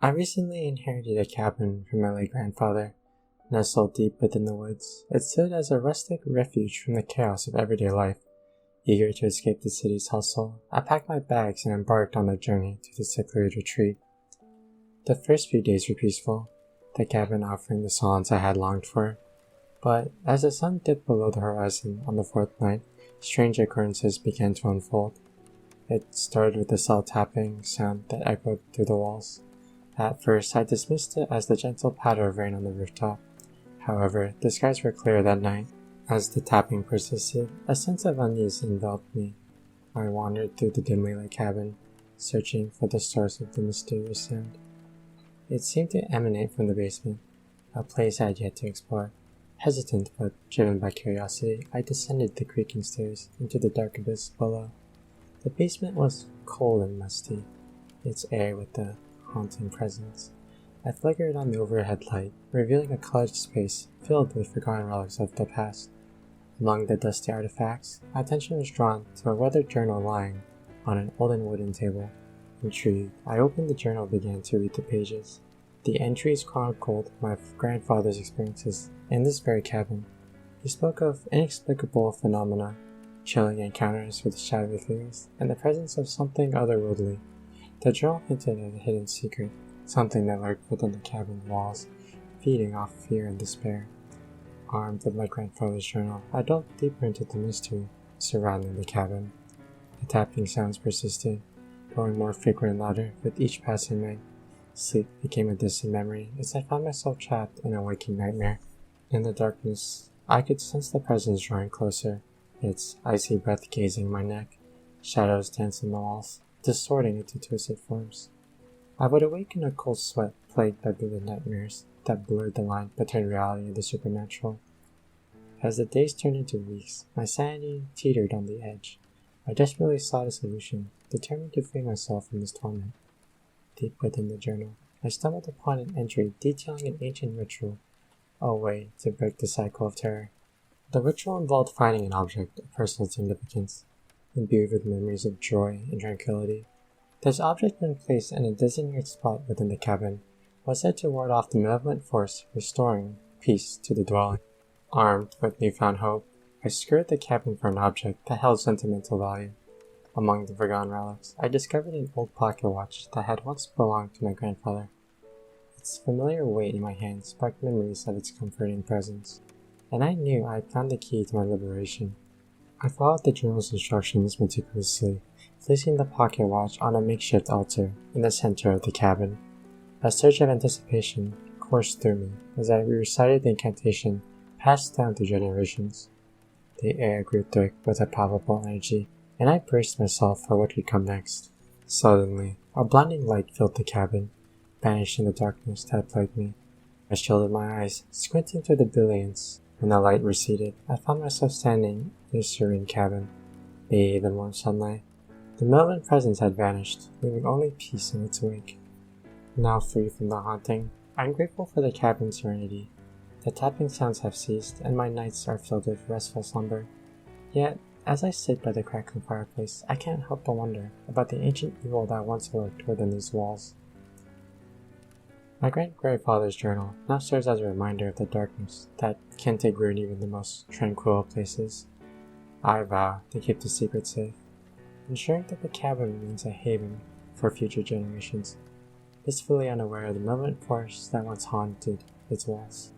I recently inherited a cabin from my late grandfather, nestled deep within the woods. It stood as a rustic refuge from the chaos of everyday life. Eager to escape the city's hustle, I packed my bags and embarked on a journey to the secluded retreat. The first few days were peaceful, the cabin offering the silence I had longed for. But as the sun dipped below the horizon on the fourth night, strange occurrences began to unfold. It started with a cell tapping sound that echoed through the walls. At first, I dismissed it as the gentle patter of rain on the rooftop. However, the skies were clear that night. As the tapping persisted, a sense of unease enveloped me. I wandered through the dimly lit cabin, searching for the source of the mysterious sound. It seemed to emanate from the basement, a place I had yet to explore. Hesitant but driven by curiosity, I descended the creaking stairs into the dark abyss below. The basement was cold and musty, its air with a haunting presence. I flickered on the overhead light, revealing a cluttered space filled with forgotten relics of the past. Among the dusty artifacts, my attention was drawn to a weathered journal lying on an olden wooden table. Intrigued, I opened the journal and began to read the pages. The entries chronicled my grandfather's experiences in this very cabin. He spoke of inexplicable phenomena, chilling encounters with shadowy figures, and the presence of something otherworldly. The journal hinted at a hidden secret, something that lurked within the cabin walls, feeding off fear and despair. Armed with my grandfather's journal, I delved deeper into the mystery surrounding the cabin. The tapping sounds persisted, growing more frequent and louder with each passing night. Sleep became a distant memory as I found myself trapped in a waking nightmare. In the darkness, I could sense the presence drawing closer, its icy breath gazing my neck. Shadows danced on the walls, distorting into twisted forms. I would awake in a cold sweat plagued by vivid nightmares that blurred the line between reality and the supernatural. As the days turned into weeks, my sanity teetered on the edge. I desperately sought a solution, determined to free myself from this torment. Deep within the journal, I stumbled upon an entry detailing an ancient ritual, a way to break the cycle of terror. The ritual involved finding an object of personal significance, imbued with memories of joy and tranquility. This object, when placed in a designated spot within the cabin, was said to ward off the malevolent force, restoring peace to the dwelling. Armed with newfound hope, I scoured the cabin for an object that held sentimental value. Among the forgotten relics, I discovered an old pocket watch that had once belonged to my grandfather. Its familiar weight in my hand sparked memories of its comforting presence, and I knew I had found the key to my liberation. I followed the journal's instructions meticulously, placing the pocket watch on a makeshift altar in the center of the cabin. A surge of anticipation coursed through me as I recited the incantation passed down through generations. The air grew thick with a palpable energy, and I braced myself for what could come next. Suddenly, a blinding light filled the cabin, banishing the darkness that plagued me. I shielded my eyes, squinting through the brilliance. When the light receded, I found myself standing in a serene cabin, bathed in warm sunlight. The malevolent presence had vanished, leaving only peace in its wake. Now free from the haunting, I am grateful for the cabin's serenity. The tapping sounds have ceased, and my nights are filled with restful slumber. Yet, as I sit by the crackling fireplace, I can't help but wonder about the ancient evil that once lurked within these walls. My great-grandfather's journal now serves as a reminder of the darkness that can take root in even the most tranquil places. I vow to keep the secret safe, ensuring that the cabin remains a haven for future generations, blissfully unaware of the malevolent force that once haunted its walls.